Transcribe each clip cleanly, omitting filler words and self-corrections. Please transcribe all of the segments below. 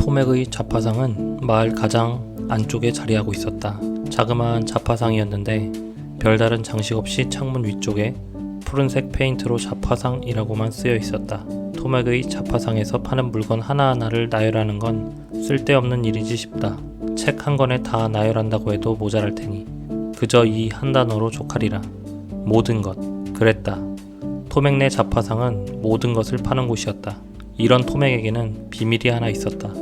토맥의 자파상은 마을 가장 안쪽에 자리하고 있었다. 자그마한 자파상이었는데 별다른 장식 없이 창문 위쪽에 푸른색 페인트로 자파상이라고만 쓰여 있었다. 토맥의 자파상에서 파는 물건 하나하나를 나열하는 건 쓸데없는 일이지 싶다. 책 한 권에 다 나열한다고 해도 모자랄 테니 그저 이 한 단어로 족하리라. 모든 것. 그랬다. 토맥 내 자파상은 모든 것을 파는 곳이었다. 이런 토맥에게는 비밀이 하나 있었다.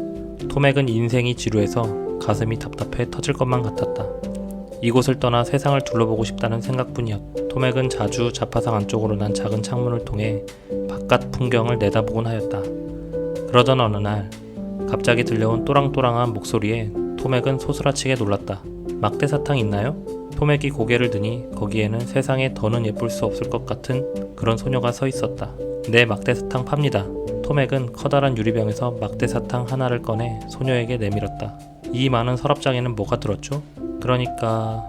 토맥은 인생이 지루해서 가슴이 답답해 터질 것만 같았다. 이곳을 떠나 세상을 둘러보고 싶다는 생각뿐이었다. 토맥은 자주 자파상 안쪽으로 난 작은 창문을 통해 바깥 풍경을 내다보곤 하였다. 그러던 어느 날 갑자기 들려온 또랑또랑한 목소리에 토맥은 소스라치게 놀랐다. 막대사탕 있나요? 토맥이 고개를 드니 거기에는 세상에 더는 예쁠 수 없을 것 같은 그런 소녀가 서 있었다. 네, 막대사탕 팝니다. 토맥은 커다란 유리병에서 막대사탕 하나를 꺼내 소녀에게 내밀었다. 이 많은 서랍장에는 뭐가 들었죠? 그러니까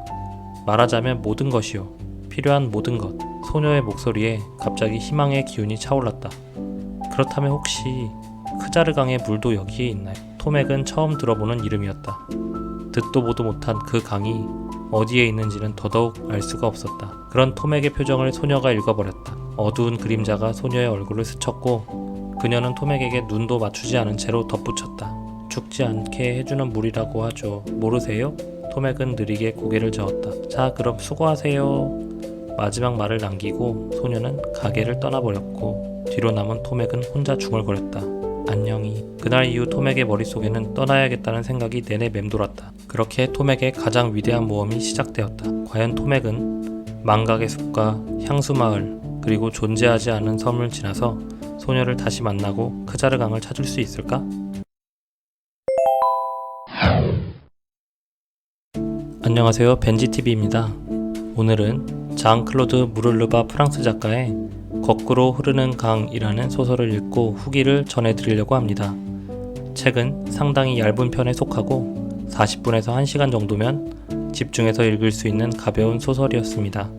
말하자면 모든 것이요. 필요한 모든 것. 소녀의 목소리에 갑자기 희망의 기운이 차올랐다. 그렇다면 혹시 크자르강의 물도 여기에 있나요? 토맥은 처음 들어보는 이름이었다. 듣도 보도 못한 그 강이 어디에 있는지는 더더욱 알 수가 없었다. 그런 토맥의 표정을 소녀가 읽어버렸다. 어두운 그림자가 소녀의 얼굴을 스쳤고 그녀는 토맥에게 눈도 맞추지 않은 채로 덧붙였다. 죽지 않게 해주는 물이라고 하죠. 모르세요? 토맥은 느리게 고개를 저었다. 자, 그럼 수고하세요. 마지막 말을 남기고 소녀는 가게를 떠나버렸고 뒤로 남은 토맥은 혼자 중얼거렸다. 안녕히. 그날 이후 토맥의 머릿속에는 떠나야겠다는 생각이 내내 맴돌았다. 그렇게 토맥의 가장 위대한 모험이 시작되었다. 과연 토맥은 망각의 숲과 향수마을 그리고 존재하지 않은 섬을 지나서 소녀를 다시 만나고 크자르강을 찾을 수 있을까? 안녕하세요, 벤지TV입니다. 오늘은 장 클로드 무를르바 프랑스 작가의 거꾸로 흐르는 강이라는 소설을 읽고 후기를 전해드리려고 합니다. 책은 상당히 얇은 편에 속하고 40분에서 1시간 정도면 집중해서 읽을 수 있는 가벼운 소설이었습니다.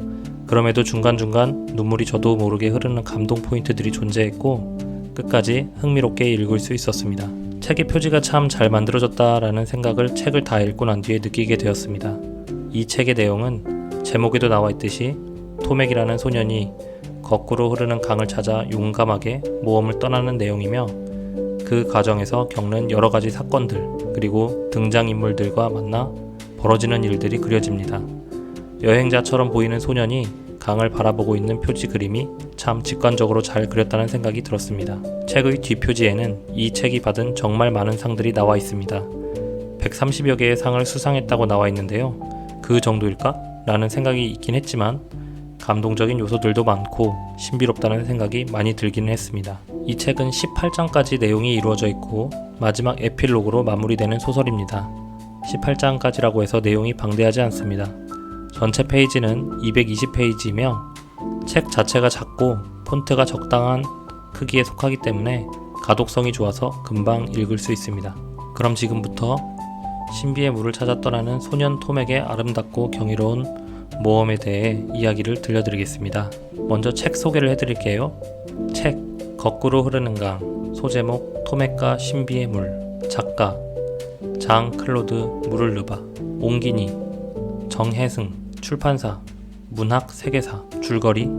그럼에도 중간중간 눈물이 저도 모르게 흐르는 감동 포인트들이 존재했고 끝까지 흥미롭게 읽을 수 있었습니다. 책의 표지가 참 잘 만들어졌다라는 생각을 책을 다 읽고 난 뒤에 느끼게 되었습니다. 이 책의 내용은 제목에도 나와 있듯이 토맥이라는 소년이 거꾸로 흐르는 강을 찾아 용감하게 모험을 떠나는 내용이며 그 과정에서 겪는 여러가지 사건들 그리고 등장인물들과 만나 벌어지는 일들이 그려집니다. 여행자처럼 보이는 소년이 강을 바라보고 있는 표지 그림이 참 직관적으로 잘 그렸다는 생각이 들었습니다. 책의 뒷표지에는 이 책이 받은 정말 많은 상들이 나와 있습니다. 130여 개의 상을 수상했다고 나와 있는데요. 그 정도일까? 라는 생각이 있긴 했지만 감동적인 요소들도 많고 신비롭다는 생각이 많이 들기는 했습니다. 이 책은 18장까지 내용이 이루어져 있고 마지막 에필로그로 마무리되는 소설입니다. 18장까지라고 해서 내용이 방대하지 않습니다. 전체 페이지는 220페이지이며 책 자체가 작고 폰트가 적당한 크기에 속하기 때문에 가독성이 좋아서 금방 읽을 수 있습니다. 그럼 지금부터 신비의 물을 찾아 떠나는 소년 토맥의 아름답고 경이로운 모험에 대해 이야기를 들려드리겠습니다. 먼저 책 소개를 해드릴게요. 책 거꾸로 흐르는 강, 소제목 토맥과 신비의 물, 작가 장 클로드 무를르바, 옹기니, 정혜승, 출판사 문학 세계사, 줄거리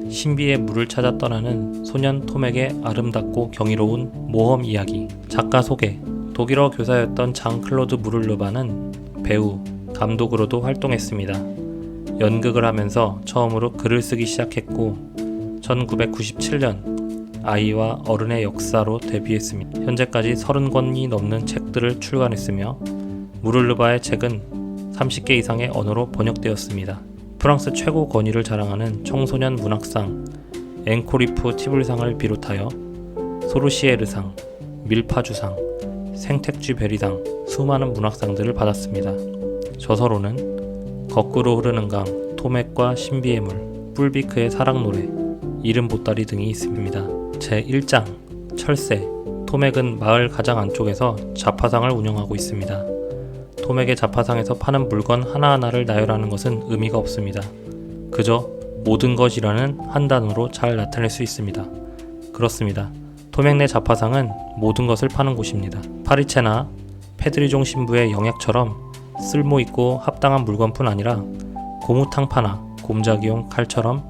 신비의 물을 찾아 떠나는 소년 토맥의 아름답고 경이로운 모험 이야기. 작가 소개. 독일어 교사였던 장 클로드 무를르바는 배우, 감독으로도 활동했습니다. 연극을 하면서 처음으로 글을 쓰기 시작했고 1997년 아이와 어른의 역사로 데뷔했습니다. 현재까지 30권이 넘는 책들을 출간했으며 무를르바의 책은 30개 이상의 언어로 번역되었습니다. 프랑스 최고 권위를 자랑하는 청소년 문학상, 앵코리프 티불상을 비롯하여 소르시에르상, 밀파주상, 생택쥐 베리상 수많은 문학상들을 받았습니다. 저서로는 거꾸로 흐르는 강, 토맥과 신비의 물, 뿔비크의 사랑 노래, 이름 보따리 등이 있습니다. 제1장 철새. 토맥은 마을 가장 안쪽에서 자파상을 운영하고 있습니다. 토맥의 자파상에서 파는 물건 하나하나를 나열하는 것은 의미가 없습니다. 그저 모든 것이라는 한 단어로 잘 나타낼 수 있습니다. 그렇습니다. 토맥 내 자파상은 모든 것을 파는 곳입니다. 파리채나 페드리종 신부의 영약처럼 쓸모있고 합당한 물건뿐 아니라 고무탕파나 곰자기용 칼처럼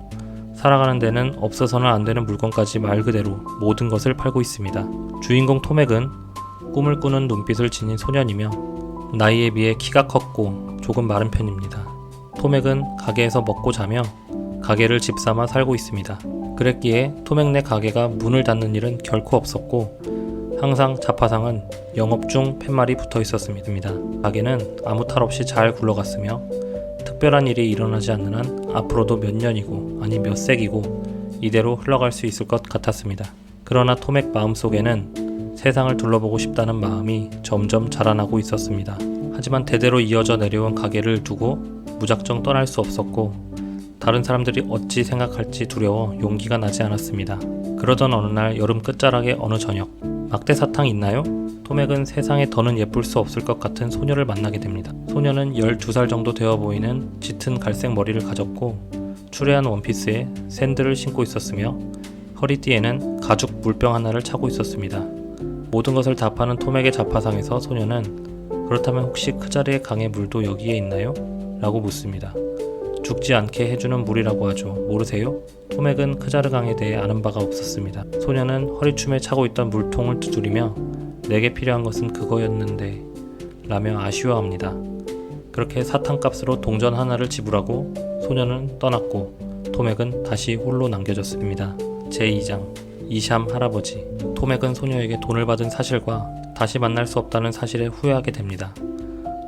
살아가는 데는 없어서는 안 되는 물건까지 말 그대로 모든 것을 팔고 있습니다. 주인공 토맥은 꿈을 꾸는 눈빛을 지닌 소년이며 나이에 비해 키가 컸고 조금 마른 편입니다. 토맥은 가게에서 먹고 자며 가게를 집삼아 살고 있습니다. 그랬기에 토맥 내 가게가 문을 닫는 일은 결코 없었고 항상 자파상은 영업 중 팻말이 붙어 있었습니다. 가게는 아무 탈 없이 잘 굴러갔으며 특별한 일이 일어나지 않는 한 앞으로도 몇 년이고 아니 몇 세기고 이대로 흘러갈 수 있을 것 같았습니다. 그러나 토맥 마음속에는 세상을 둘러보고 싶다는 마음이 점점 자라나고 있었습니다. 하지만 대대로 이어져 내려온 가게를 두고 무작정 떠날 수 없었고 다른 사람들이 어찌 생각할지 두려워 용기가 나지 않았습니다. 그러던 어느 날 여름 끝자락의 어느 저녁, 막대사탕 있나요? 토맥은 세상에 더는 예쁠 수 없을 것 같은 소녀를 만나게 됩니다. 소녀는 12살 정도 되어 보이는 짙은 갈색 머리를 가졌고 추레한 원피스에 샌들을 신고 있었으며 허리띠에는 가죽 물병 하나를 차고 있었습니다. 모든 것을 다 파는 토맥의 자파상에서 소녀는 그렇다면 혹시 그 자리의 강의 물도 여기에 있나요? 라고 묻습니다. 죽지 않게 해주는 물이라고 하죠. 모르세요? 토맥은 크자르강에 대해 아는 바가 없었습니다. 소녀는 허리춤에 차고 있던 물통을 두드리며 내게 필요한 것은 그거였는데 라며 아쉬워합니다. 그렇게 사탕값으로 동전 하나를 지불하고 소녀는 떠났고 토맥은 다시 홀로 남겨졌습니다. 제2장 이샴 할아버지. 토맥은 소녀에게 돈을 받은 사실과 다시 만날 수 없다는 사실에 후회하게 됩니다.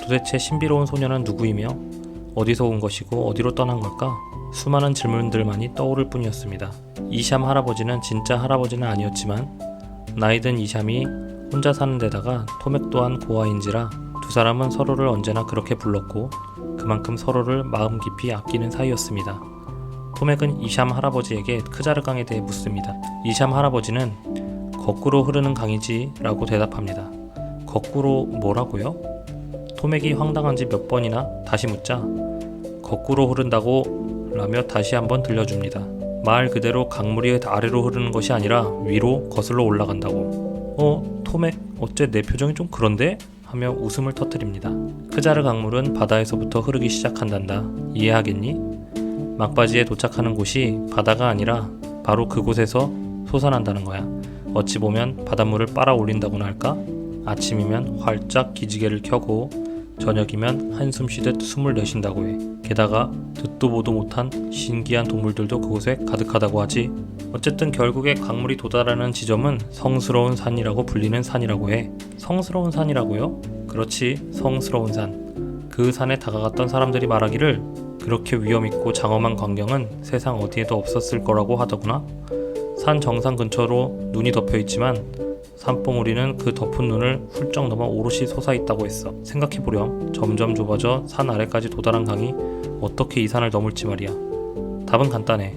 도대체 신비로운 소녀는 누구이며 어디서 온 것이고 어디로 떠난 걸까? 수많은 질문들만이 떠오를 뿐이었습니다. 이샴 할아버지는 진짜 할아버지는 아니었지만 나이든 이샴이 혼자 사는 데다가 토맥 또한 고아인지라 두 사람은 서로를 언제나 그렇게 불렀고 그만큼 서로를 마음 깊이 아끼는 사이였습니다. 토맥은 이샴 할아버지에게 크자르강에 대해 묻습니다. 이샴 할아버지는 거꾸로 흐르는 강이지 라고 대답합니다. 거꾸로 뭐라고요? 토맥이 황당한지 몇 번이나 다시 묻자 거꾸로 흐른다고 라며 다시 한번 들려줍니다. 말 그대로 강물이 아래로 흐르는 것이 아니라 위로 거슬러 올라간다고. 토맥 어째 내 표정이 좀 그런데? 하며 웃음을 터뜨립니다. 크자르 강물은 바다에서부터 흐르기 시작한단다. 이해하겠니? 막바지에 도착하는 곳이 바다가 아니라 바로 그곳에서 솟아난다는 거야. 어찌 보면 바닷물을 빨아 올린다고나 할까? 아침이면 활짝 기지개를 켜고 저녁이면 한숨 쉬듯 숨을 내쉰다고 해. 게다가 듣도 보도 못한 신기한 동물들도 그곳에 가득하다고 하지. 어쨌든 결국에 강물이 도달하는 지점은 성스러운 산이라고 불리는 산이라고 해. 성스러운 산이라고요? 그렇지, 성스러운 산. 그 산에 다가갔던 사람들이 말하기를 그렇게 위험있고 장엄한 광경은 세상 어디에도 없었을 거라고 하더구나. 산 정상 근처로 눈이 덮여있지만 산봉우리는 그 덮은 눈을 훌쩍 넘어 오롯이 솟아있다고 했어. 생각해보렴. 점점 좁아져 산 아래까지 도달한 강이 어떻게 이 산을 넘을지 말이야. 답은 간단해.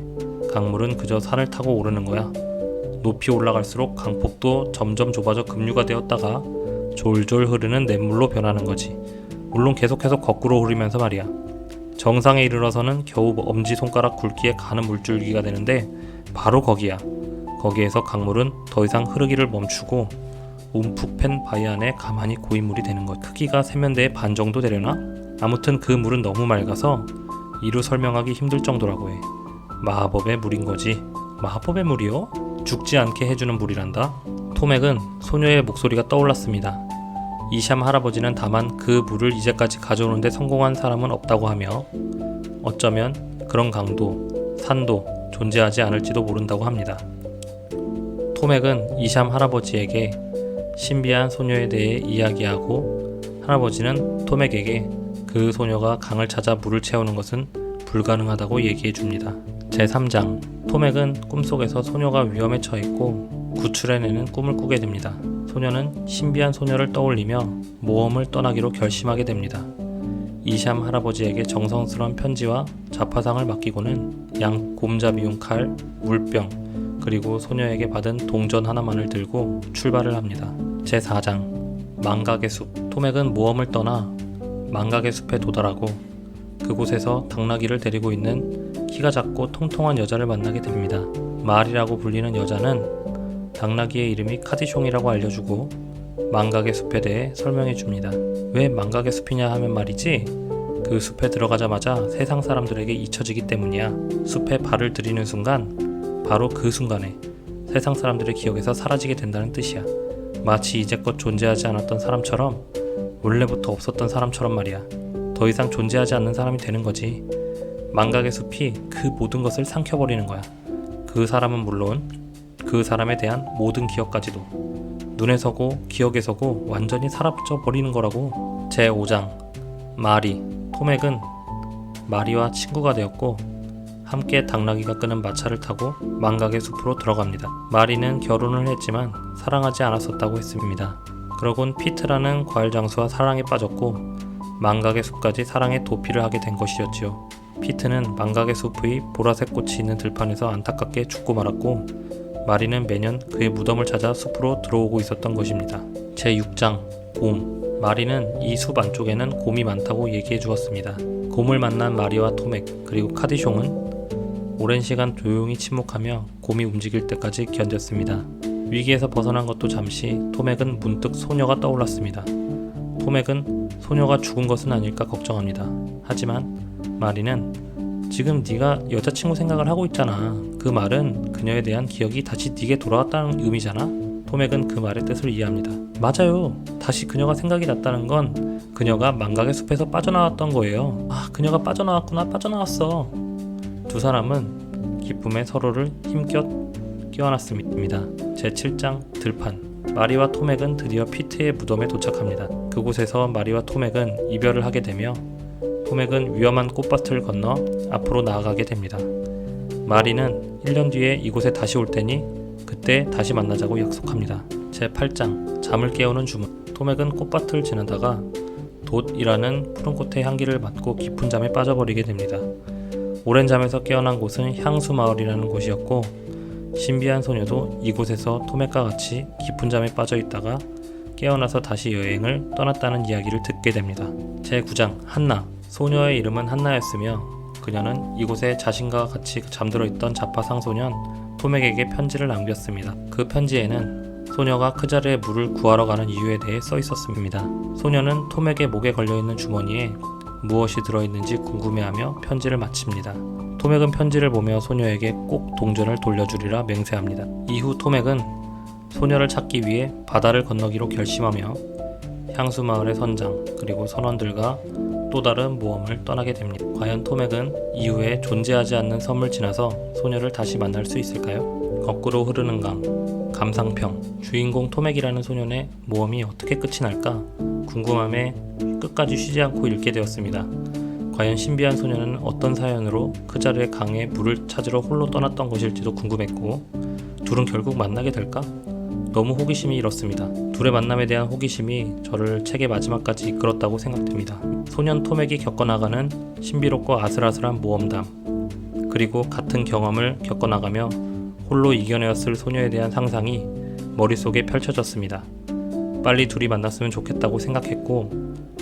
강물은 그저 산을 타고 오르는 거야. 높이 올라갈수록 강폭도 점점 좁아져 급류가 되었다가 졸졸 흐르는 냇물로 변하는 거지. 물론 계속해서 거꾸로 흐르면서 말이야. 정상에 이르러서는 겨우 엄지손가락 굵기에 가는 물줄기가 되는데 바로 거기야. 거기에서 강물은 더 이상 흐르기를 멈추고 움푹 팬 바위 안에 가만히 고인물이 되는 것. 크기가 세면대의 반 정도 되려나? 아무튼 그 물은 너무 맑아서 이루 설명하기 힘들 정도라고 해. 마법의 물인 거지. 마법의 물이요? 죽지 않게 해주는 물이란다. 토맥은 소녀의 목소리가 떠올랐습니다. 이샴 할아버지는 다만 그 물을 이제까지 가져오는데 성공한 사람은 없다고 하며 어쩌면 그런 강도, 산도 존재하지 않을지도 모른다고 합니다. 토맥은 이샴 할아버지에게 신비한 소녀에 대해 이야기하고 할아버지는 토맥에게 그 소녀가 강을 찾아 물을 채우는 것은 불가능하다고 얘기해 줍니다. 제3장 토맥은 꿈속에서 소녀가 위험에 처했고 구출해내는 꿈을 꾸게 됩니다. 소녀는 신비한 소녀를 떠올리며 모험을 떠나기로 결심하게 됩니다. 이샴 할아버지에게 정성스러운 편지와 자파상을 맡기고는 양 곰잡이용 칼, 물병 그리고 소녀에게 받은 동전 하나만을 들고 출발을 합니다. 제4장 망각의 숲. 토맥은 모험을 떠나 망각의 숲에 도달하고 그곳에서 당나귀를 데리고 있는 키가 작고 통통한 여자를 만나게 됩니다. 말이라고 불리는 여자는 당나귀의 이름이 카디숑이라고 알려주고 망각의 숲에 대해 설명해줍니다. 왜 망각의 숲이냐 하면 말이지, 그 숲에 들어가자마자 세상 사람들에게 잊혀지기 때문이야. 숲에 발을 들이는 순간, 바로 그 순간에 세상 사람들의 기억에서 사라지게 된다는 뜻이야. 마치 이제껏 존재하지 않았던 사람처럼, 원래부터 없었던 사람처럼 말이야. 더 이상 존재하지 않는 사람이 되는 거지. 망각의 숲이 그 모든 것을 삼켜버리는 거야. 그 사람은 물론 그 사람에 대한 모든 기억까지도. 눈에 서고 기억에 서고 완전히 사라져 버리는 거라고. 제5장 마리. 토맥은 마리와 친구가 되었고 함께 당나귀가 끄는 마차를 타고 망각의 숲으로 들어갑니다. 마리는 결혼을 했지만 사랑하지 않았었다고 했습니다. 그러곤 피트라는 과일 장수와 사랑에 빠졌고 망각의 숲까지 사랑의 도피를 하게 된 것이었지요. 피트는 망각의 숲의 보라색 꽃이 있는 들판에서 안타깝게 죽고 말았고 마리는 매년 그의 무덤을 찾아 숲으로 들어오고 있었던 것입니다. 제6장 곰. 마리는 이 숲 안쪽에는 곰이 많다고 얘기해 주었습니다. 곰을 만난 마리와 토맥 그리고 카디숑은 오랜 시간 조용히 침묵하며 곰이 움직일 때까지 견뎠습니다. 위기에서 벗어난 것도 잠시 토맥은 문득 소녀가 떠올랐습니다. 토맥은 소녀가 죽은 것은 아닐까 걱정합니다. 하지만 마리는 지금 네가 여자친구 생각을 하고 있잖아. 그 말은 그녀에 대한 기억이 다시 네게 돌아왔다는 의미잖아. 토맥은 그 말의 뜻을 이해합니다. 맞아요. 다시 그녀가 생각이 났다는 건 그녀가 망각의 숲에서 빠져나왔던 거예요. 아, 그녀가 빠져나왔구나. 빠져나왔어. 두 사람은 기쁨에 서로를 힘껏 껴안았습니다. 제7장 들판. 마리와 토맥은 드디어 피트의 무덤에 도착합니다. 그곳에서 마리와 토맥은 이별을 하게 되며 토맥은 위험한 꽃밭을 건너 앞으로 나아가게 됩니다. 마리는 1년 뒤에 이곳에 다시 올 테니 그때 다시 만나자고 약속합니다. 제8장 잠을 깨우는 주문. 토맥은 꽃밭을 지나다가 돛이라는 푸른 꽃의 향기를 맡고 깊은 잠에 빠져버리게 됩니다. 오랜 잠에서 깨어난 곳은 향수 마을이라는 곳이었고 신비한 소녀도 이곳에서 토맥과 같이 깊은 잠에 빠져 있다가 깨어나서 다시 여행을 떠났다는 이야기를 듣게 됩니다. 제9장 한나. 소녀의 이름은 한나였으며 그녀는 이곳에 자신과 같이 잠들어 있던 자파상소년 토맥에게 편지를 남겼습니다. 그 편지에는 소녀가 크자르의 물을 구하러 가는 이유에 대해 써 있었습니다. 소녀는 토맥의 목에 걸려있는 주머니에 무엇이 들어있는지 궁금해하며 편지를 마칩니다. 토맥은 편지를 보며 소녀에게 꼭 동전을 돌려주리라 맹세합니다. 이후 토맥은 소녀를 찾기 위해 바다를 건너기로 결심하며 향수마을의 선장 그리고 선원들과 또 다른 모험을 떠나게 됩니다. 과연 토맥은 이후에 존재하지 않는 섬을 지나서 소녀를 다시 만날 수 있을까요? 거꾸로 흐르는 강, 감상평. 주인공 토맥이라는 소년의 모험이 어떻게 끝이 날까 궁금함에 끝까지 쉬지 않고 읽게 되었습니다. 과연 신비한 소녀는 어떤 사연으로 크자르의 강에 물을 찾으러 홀로 떠났던 것일지도 궁금했고 둘은 결국 만나게 될까? 너무 호기심이 일었습니다. 둘의 만남에 대한 호기심이 저를 책의 마지막까지 이끌었다고 생각됩니다. 소년 토맥이 겪어나가는 신비롭고 아슬아슬한 모험담 그리고 같은 경험을 겪어나가며 홀로 이겨내었을 소녀에 대한 상상이 머릿속에 펼쳐졌습니다. 빨리 둘이 만났으면 좋겠다고 생각했고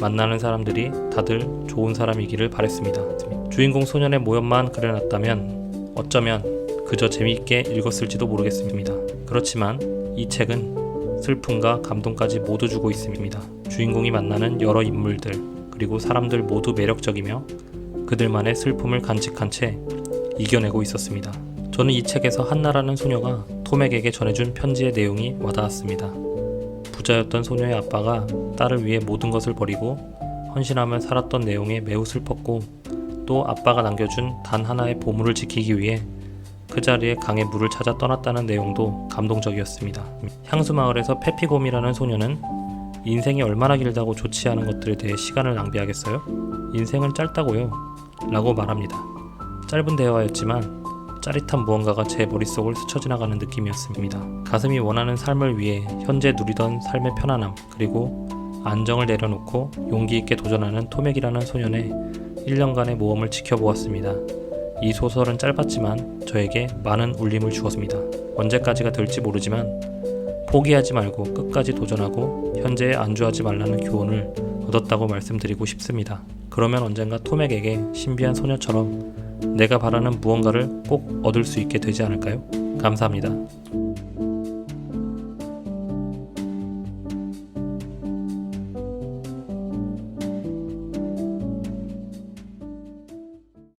만나는 사람들이 다들 좋은 사람이기를 바랬습니다. 주인공 소년의 모험만 그려놨다면 어쩌면 그저 재미있게 읽었을지도 모르겠습니다. 그렇지만 이 책은 슬픔과 감동까지 모두 주고 있습니다. 주인공이 만나는 여러 인물들 그리고 사람들 모두 매력적이며 그들만의 슬픔을 간직한 채 이겨내고 있었습니다. 저는 이 책에서 한나라는 소녀가 토맥에게 전해준 편지의 내용이 와닿았습니다. 부자였던 소녀의 아빠가 딸을 위해 모든 것을 버리고 헌신하며 살았던 내용에 매우 슬펐고 또 아빠가 남겨준 단 하나의 보물을 지키기 위해 크자르의 강의 물을 찾아 떠났다는 내용도 감동적이었습니다. 향수마을에서 페피곰이라는 소녀는 인생이 얼마나 길다고 좋지 않은 것들에 대해 시간을 낭비하겠어요? 인생은 짧다고요 라고 말합니다. 짧은 대화였지만 짜릿한 무언가가 제 머릿속을 스쳐 지나가는 느낌이었습니다. 가슴이 원하는 삶을 위해 현재 누리던 삶의 편안함 그리고 안정을 내려놓고 용기 있게 도전하는 토맥이라는 소년의 1년간의 모험을 지켜보았습니다. 이 소설은 짧았지만 저에게 많은 울림을 주었습니다. 언제까지가 될지 모르지만 포기하지 말고 끝까지 도전하고 현재에 안주하지 말라는 교훈을 얻었다고 말씀드리고 싶습니다. 그러면 언젠가 토맥에게 신비한 소녀처럼 내가 바라는 무언가를 꼭 얻을 수 있게 되지 않을까요? 감사합니다.